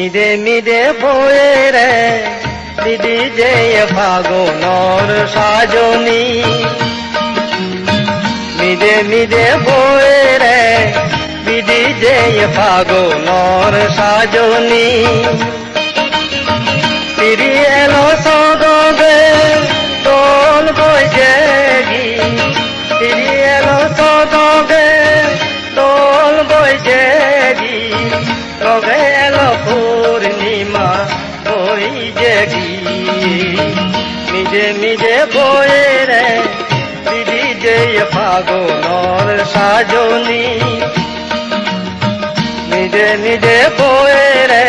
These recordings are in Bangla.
মিদে মিদে বয়ে রে দিদি যে ফাগুনর সাজনী মিদে মিদে বয়ে রে দিদি যে ফাগুনর সাজনী ফিরি এলো সদবে দোল বইছে গি ফিরি এলো সদবে দোল বইছে গি তবে এলো পূর্ণিমা বইছে গি মিজে মিজে বয়ে রে দিদি যে ফাগুনর সাজনী মিজে মিজে বয়ে রে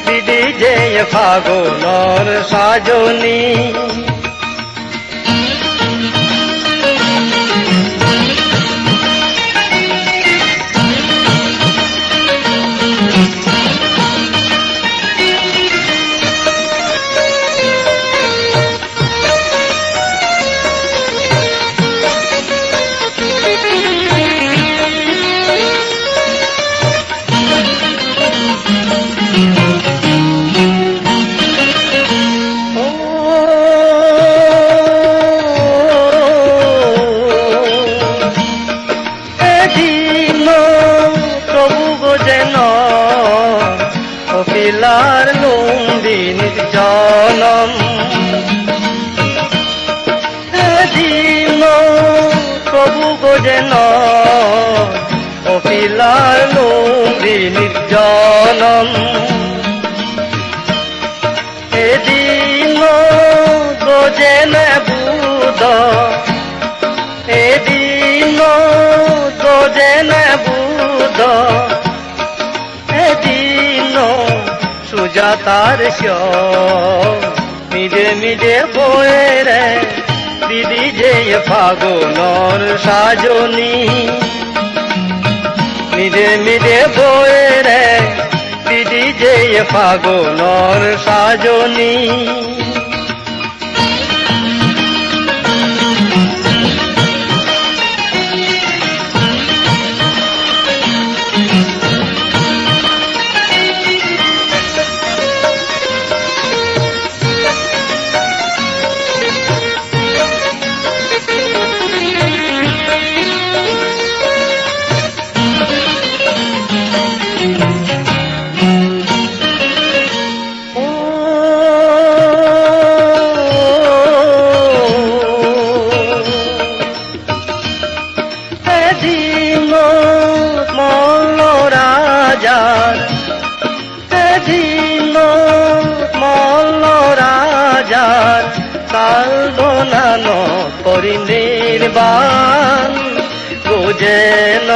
দিদি যে ফাগুনর সাজনী কপিলার লুম্বিনীর জনম দিন প্রভু গোজেন কপিলার লুম্বিনীর জনম এদিন গোজেন বুধ এদিন গোজেন বুধ সুজাতার মিজে মিজে বয়ে রে দিদি যে ফাগুনর সাজনী মিজে মিজে বয়ে রে দিদি যে ফাগুনর সাজনী কালদোলানো করি নির্বাণ বুঝেন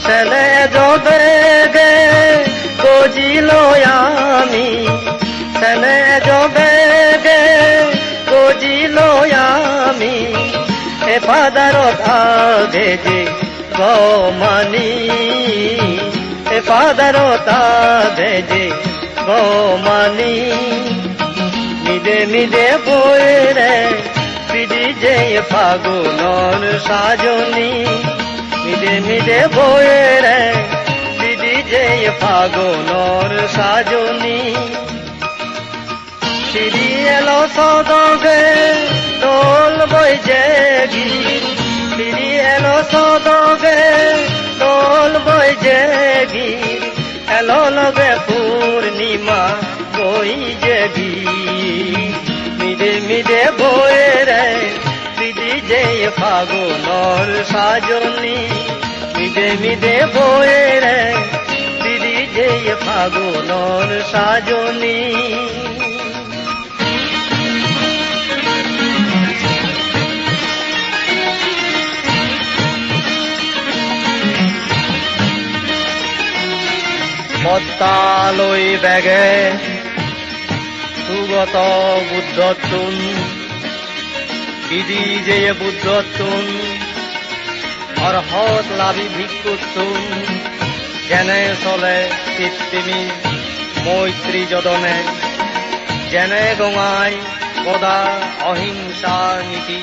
ছেলে যবে গে গজিল আমি ছেলে যবে গে গজিল আমি এ পাদার ধাগে যে গমানি এ পাদার ধাগে যে গমানি মিদে মিদে বয়ে রে দিদি যে ফাগুনর সাজনী মিদে মিদে বয়ে রে দিদি যে ফাগুনর সাজনী ফিরি এলো সদবে দোল বইছে গি ফিরি এলো সদবে দোল বইছে গি এলো লগে পূর্ণিমা বইছে গি মিদে মিদে বয়ে রে দিদি যে ফাগুনর সাজনী মিদে মিদে বয়ে রে দিদি যে ফাগুনর সাজনী পদ্মালয় বেগে সুগত বুদ্ধতুন দিদি যে বুদ্ধতুন অর্হত লাভি ভিক্ষুতুন যেনে চলে কৃত্রিমী মৈত্রী যদনে যেনে গঙাই কদা অহিংসার নীতি